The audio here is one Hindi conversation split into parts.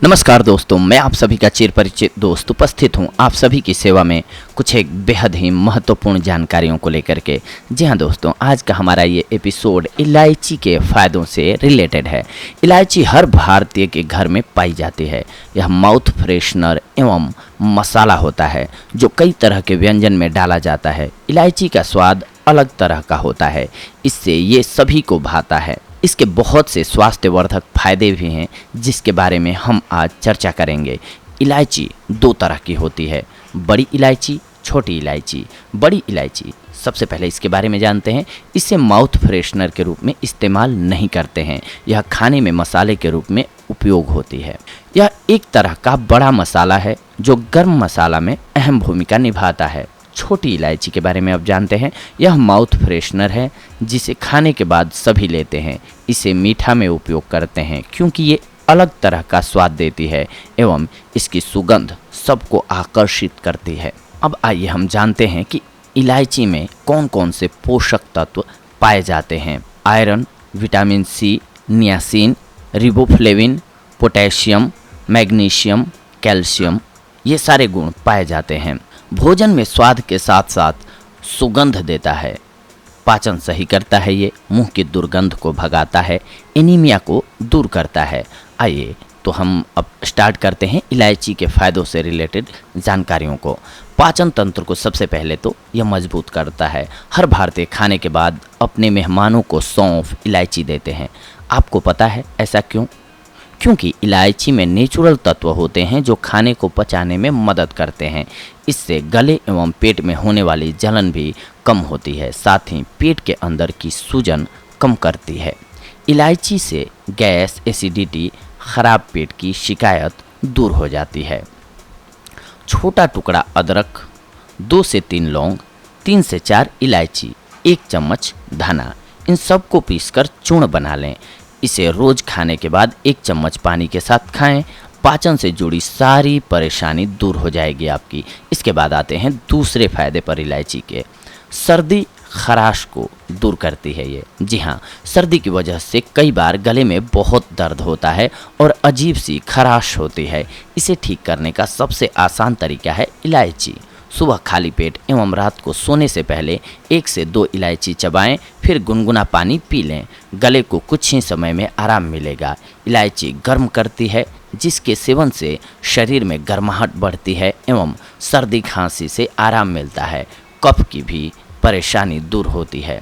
नमस्कार दोस्तों, मैं आप सभी का चिर परिचित दोस्त उपस्थित हूं आप सभी की सेवा में कुछ एक बेहद ही महत्वपूर्ण जानकारियों को लेकर के। जी हां दोस्तों, आज का हमारा ये एपिसोड इलायची के फ़ायदों से रिलेटेड है। इलायची हर भारतीय के घर में पाई जाती है। यह माउथ फ्रेशनर एवं मसाला होता है जो कई तरह के व्यंजन में डाला जाता है। इलायची का स्वाद अलग तरह का होता है, इससे ये सभी को भाता है। इसके बहुत से स्वास्थ्यवर्धक फायदे भी हैं जिसके बारे में हम आज चर्चा करेंगे। इलायची दो तरह की होती है, बड़ी इलायची, छोटी इलायची। बड़ी इलायची सबसे पहले इसके बारे में जानते हैं। इसे माउथ फ्रेशनर के रूप में इस्तेमाल नहीं करते हैं, यह खाने में मसाले के रूप में उपयोग होती है। यह एक तरह का बड़ा मसाला है जो गर्म मसाला में अहम भूमिका निभाता है। छोटी इलायची के बारे में अब जानते हैं। यह माउथ फ्रेशनर है जिसे खाने के बाद सभी लेते हैं। इसे मीठा में उपयोग करते हैं क्योंकि ये अलग तरह का स्वाद देती है एवं इसकी सुगंध सबको आकर्षित करती है। अब आइए हम जानते हैं कि इलायची में कौन कौन से पोषक तत्व पाए जाते हैं। Iron, vitamin C, niacin, riboflavin, potassium, magnesium, calcium, ये सारे गुण पाए जाते हैं। भोजन में स्वाद के साथ साथ सुगंध देता है, पाचन सही करता है, ये मुंह की दुर्गंध को भगाता है, एनीमिया को दूर करता है। आइए तो हम अब स्टार्ट करते हैं इलायची के फ़ायदों से रिलेटेड जानकारियों को। पाचन तंत्र को सबसे पहले तो यह मजबूत करता है। हर भारतीय खाने के बाद अपने मेहमानों को सौंफ, इलायची देते हैं। आपको पता है ऐसा क्यों? क्योंकि इलायची में नेचुरल तत्व होते हैं जो खाने को पचाने में मदद करते हैं। इससे गले एवं पेट में होने वाली जलन भी कम होती है, साथ ही पेट के अंदर की सूजन कम करती है। इलायची से गैस, एसिडिटी, खराब पेट की शिकायत दूर हो जाती है। छोटा टुकड़ा अदरक, 2 से 3 लौंग, 3 से 4 इलायची, 1 चम्मच धना, इन सब को पीसकर चूर्ण बना लें। इसे रोज खाने के बाद 1 चम्मच पानी के साथ खाएं। पाचन से जुड़ी सारी परेशानी दूर हो जाएगी आपकी। इसके बाद आते हैं दूसरे फायदे पर इलायची के। सर्दी खराश को दूर करती है ये। जी हाँ, सर्दी की वजह से कई बार गले में बहुत दर्द होता है और अजीब सी खराश होती है। इसे ठीक करने का सबसे आसान तरीका है इलायची। सुबह खाली पेट एवं रात को सोने से पहले 1 से 2 इलायची चबाएं, फिर गुनगुना पानी पी लें। गले को कुछ ही समय में आराम मिलेगा। इलायची गर्म करती है जिसके सेवन से शरीर में गर्माहट बढ़ती है एवं सर्दी खांसी से आराम मिलता है। कफ की भी परेशानी दूर होती है।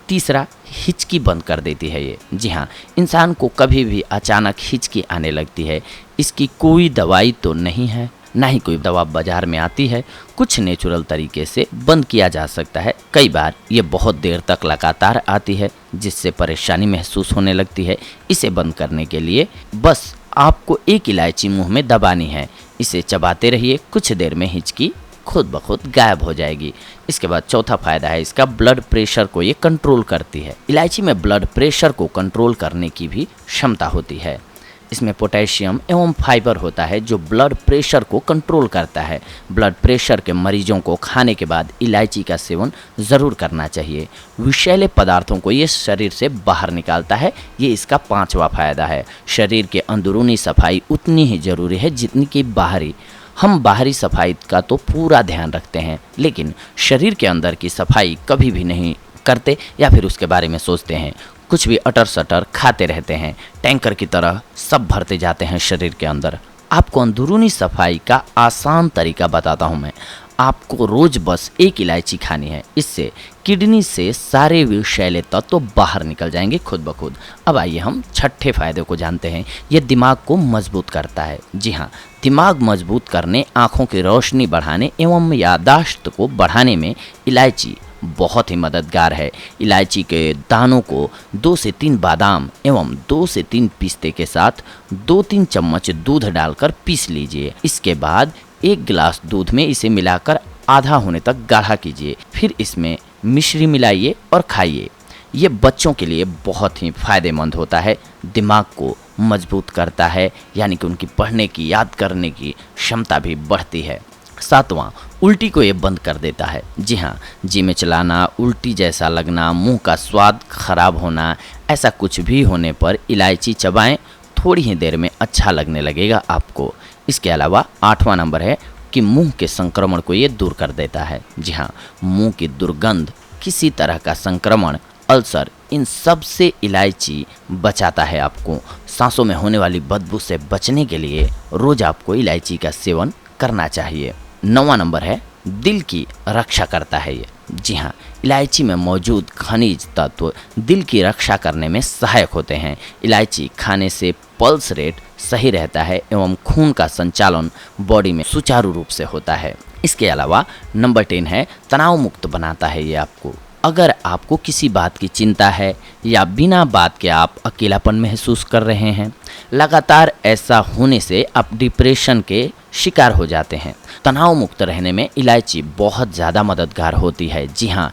तीसरा, हिचकी बंद कर देती है ये। जी हाँ, इंसान को कभी भी अचानक हिचकी आने लगती है। इसकी कोई दवाई तो नहीं है, ना ही कोई दवा बाजार में आती है। कुछ नेचुरल तरीके से बंद किया जा सकता है। कई बार ये बहुत देर तक लगातार आती है जिससे परेशानी महसूस होने लगती है। इसे बंद करने के लिए बस आपको 1 इलायची मुंह में दबानी है। इसे चबाते रहिए, कुछ देर में हिचकी खुद ब खुद गायब हो जाएगी। इसके बाद चौथा फायदा है इसका, ब्लड प्रेशर को ये कंट्रोल करती है। इलायची में ब्लड प्रेशर को कंट्रोल करने की भी क्षमता होती है। इसमें पोटेशियम एवं फाइबर होता है जो ब्लड प्रेशर को कंट्रोल करता है। ब्लड प्रेशर के मरीजों को खाने के बाद इलायची का सेवन ज़रूर करना चाहिए। विषैले पदार्थों को ये शरीर से बाहर निकालता है। ये इसका 5वां फायदा है। शरीर के अंदरूनी सफाई उतनी ही ज़रूरी है जितनी कि बाहरी। हम बाहरी सफाई का तो पूरा ध्यान रखते हैं, लेकिन शरीर के अंदर की सफाई कभी भी नहीं करते या फिर उसके बारे में सोचते हैं। कुछ भी अटर सटर खाते रहते हैं, टैंकर की तरह सब भरते जाते हैं शरीर के अंदर। आपको अंदरूनी सफाई का आसान तरीका बताता हूँ मैं। आपको रोज़ बस 1 इलायची खानी है। इससे किडनी से सारे विषैले तत्व बाहर निकल जाएंगे खुद ब खुद। अब आइए हम छठे फायदे को जानते हैं। ये दिमाग को मजबूत करता है। जी हाँ, दिमाग मजबूत करने, आँखों की रोशनी बढ़ाने एवं याददाश्त को बढ़ाने में इलायची बहुत ही मददगार है। इलायची के दानों को 2 से 3 बादाम एवं 2 से 3 पिस्ते के साथ 2-3 चम्मच दूध डालकर पीस लीजिए। इसके बाद 1 गिलास दूध में इसे मिलाकर आधा होने तक गाढ़ा कीजिए। फिर इसमें मिश्री मिलाइए और खाइए। ये बच्चों के लिए बहुत ही फायदेमंद होता है। दिमाग को मजबूत करता है, यानी कि उनकी पढ़ने की, याद करने की क्षमता भी बढ़ती है। 7वां, उल्टी को ये बंद कर देता है। जी हाँ, जी में चलाना, उल्टी जैसा लगना, मुंह का स्वाद खराब होना, ऐसा कुछ भी होने पर इलायची चबाएं थोड़ी ही देर में अच्छा लगने लगेगा आपको। इसके अलावा 8वां नंबर है कि मुंह के संक्रमण को ये दूर कर देता है। जी हाँ, मुंह की दुर्गंध, किसी तरह का संक्रमण, अल्सर, इन सब से इलायची बचाता है आपको। सांसों में होने वाली बदबू से बचने के लिए रोज आपको इलायची का सेवन करना चाहिए। 9वां नंबर है दिल की रक्षा करता है ये। जी हाँ, इलायची में मौजूद खनिज तत्व दिल की रक्षा करने में सहायक होते हैं। इलायची खाने से पल्स रेट सही रहता है एवं खून का संचालन बॉडी में सुचारू रूप से होता है। इसके अलावा नंबर 10 है तनाव मुक्त बनाता है ये आपको। अगर आपको किसी बात की चिंता है या बिना बात के आप अकेलापन महसूस कर रहे हैं, लगातार ऐसा होने से आप डिप्रेशन के शिकार हो जाते हैं, तनाव मुक्त रहने में इलायची बहुत ज़्यादा मददगार होती है। जी हाँ,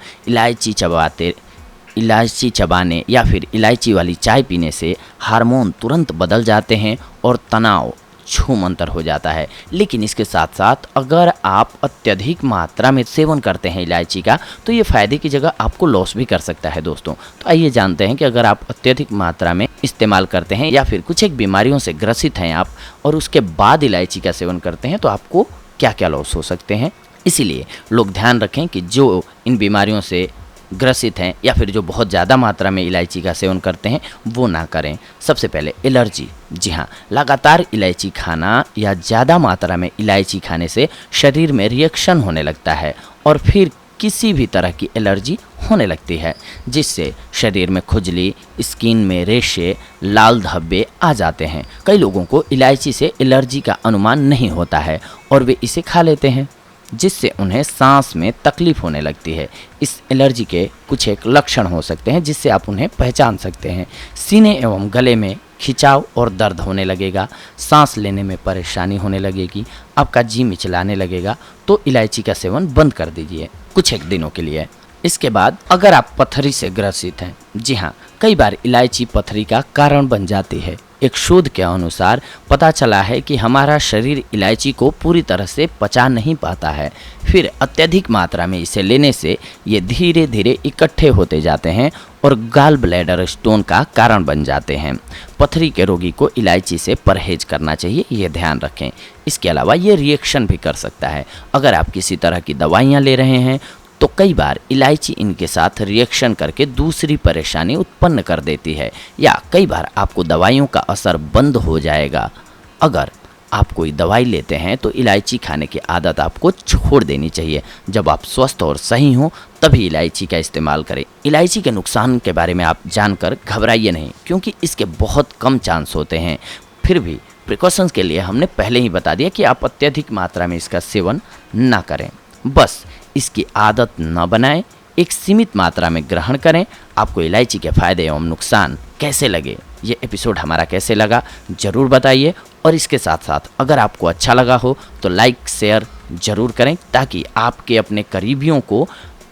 इलायची चबाने या फिर इलायची वाली चाय पीने से हार्मोन तुरंत बदल जाते हैं और तनाव छूमंतर हो जाता है। लेकिन इसके साथ साथ अगर आप अत्यधिक मात्रा में सेवन करते हैं इलायची का, तो ये फ़ायदे की जगह आपको लॉस भी कर सकता है दोस्तों। तो आइए जानते हैं कि अगर आप अत्यधिक मात्रा में इस्तेमाल करते हैं या फिर कुछ एक बीमारियों से ग्रसित हैं आप और उसके बाद इलायची का सेवन करते हैं, तो आपको क्या क्या लॉस हो सकते हैं। इसीलिए लोग ध्यान रखें कि जो इन बीमारियों से ग्रसित हैं या फिर जो बहुत ज़्यादा मात्रा में इलायची का सेवन करते हैं वो ना करें। सबसे पहले एलर्जी। जी हाँ, लगातार इलायची खाना या ज़्यादा मात्रा में इलायची खाने से शरीर में रिएक्शन होने लगता है और फिर किसी भी तरह की एलर्जी होने लगती है, जिससे शरीर में खुजली, स्किन में रेशे, लाल धब्बे आ जाते हैं। कई लोगों को इलायची से एलर्जी का अनुमान नहीं होता है और वे इसे खा लेते हैं, जिससे उन्हें सांस में तकलीफ होने लगती है। इस एलर्जी के कुछ एक लक्षण हो सकते हैं जिससे आप उन्हें पहचान सकते हैं। सीने एवं गले में खिंचाव और दर्द होने लगेगा, सांस लेने में परेशानी होने लगेगी, आपका जी मिचलाने लगेगा। तो इलायची का सेवन बंद कर दीजिए कुछ एक दिनों के लिए। इसके बाद अगर आप पथरी से ग्रसित हैं, जी हाँ, कई बार इलायची पथरी का कारण बन जाती है। एक शोध के अनुसार पता चला है कि हमारा शरीर इलायची को पूरी तरह से पचा नहीं पाता है, फिर अत्यधिक मात्रा में इसे लेने से ये धीरे धीरे इकट्ठे होते जाते हैं और गाल ब्लैडर स्टोन का कारण बन जाते हैं। पथरी के रोगी को इलायची से परहेज करना चाहिए, ये ध्यान रखें। इसके अलावा ये रिएक्शन भी कर सकता है। अगर आप किसी तरह की दवाइयाँ ले रहे हैं तो कई बार इलायची इनके साथ रिएक्शन करके दूसरी परेशानी उत्पन्न कर देती है, या कई बार आपको दवाइयों का असर बंद हो जाएगा। अगर आप कोई दवाई लेते हैं तो इलायची खाने की आदत आपको छोड़ देनी चाहिए। जब आप स्वस्थ और सही हों तभी इलायची का इस्तेमाल करें। इलायची के नुकसान के बारे में आप जानकर घबराइए नहीं, क्योंकि इसके बहुत कम चांस होते हैं। फिर भी प्रिकॉशंस के लिए हमने पहले ही बता दिया कि आप अत्यधिक मात्रा में इसका सेवन ना करें, बस इसकी आदत न बनाएं, एक सीमित मात्रा में ग्रहण करें। आपको इलायची के फायदे एवं नुकसान कैसे लगे, ये एपिसोड हमारा कैसे लगा ज़रूर बताइए। और इसके साथ साथ अगर आपको अच्छा लगा हो तो लाइक शेयर ज़रूर करें, ताकि आपके अपने करीबियों को,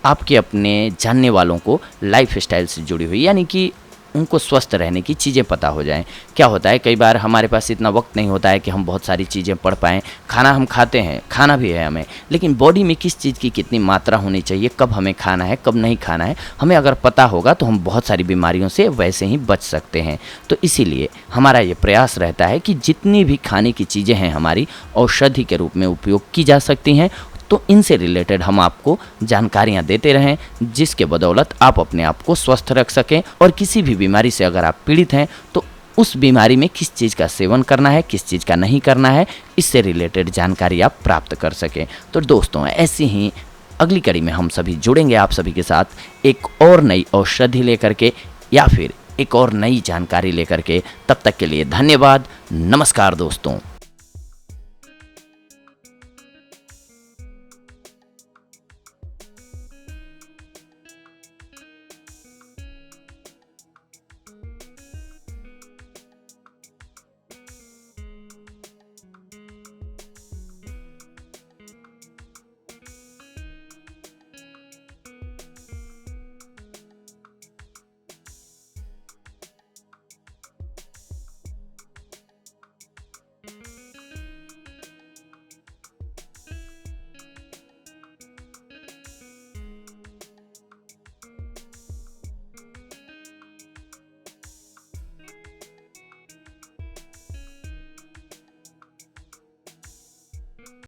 आपके अपने जानने वालों को लाइफ स्टाइल से जुड़ी हुई, यानी कि उनको स्वस्थ रहने की चीज़ें पता हो जाएं। क्या होता है, कई बार हमारे पास इतना वक्त नहीं होता है कि हम बहुत सारी चीज़ें पढ़ पाएँ। खाना हम खाते हैं, खाना भी है हमें, लेकिन बॉडी में किस चीज़ की कितनी मात्रा होनी चाहिए, कब हमें खाना है, कब नहीं खाना है, हमें अगर पता होगा तो हम बहुत सारी बीमारियों से वैसे ही बच सकते हैं। तो इसीलिए हमारा ये प्रयास रहता है कि जितनी भी खाने की चीज़ें हैं हमारी औषधि के रूप में उपयोग की जा सकती हैं, तो इनसे रिलेटेड हम आपको जानकारियां देते रहें, जिसके बदौलत आप अपने आप को स्वस्थ रख सकें। और किसी भी बीमारी से अगर आप पीड़ित हैं तो उस बीमारी में किस चीज़ का सेवन करना है, किस चीज़ का नहीं करना है, इससे रिलेटेड जानकारी आप प्राप्त कर सकें। तो दोस्तों, ऐसी ही अगली कड़ी में हम सभी जुड़ेंगे आप सभी के साथ एक और नई औषधि लेकर के या फिर एक और नई जानकारी लेकर के। तब तक के लिए धन्यवाद। नमस्कार दोस्तों।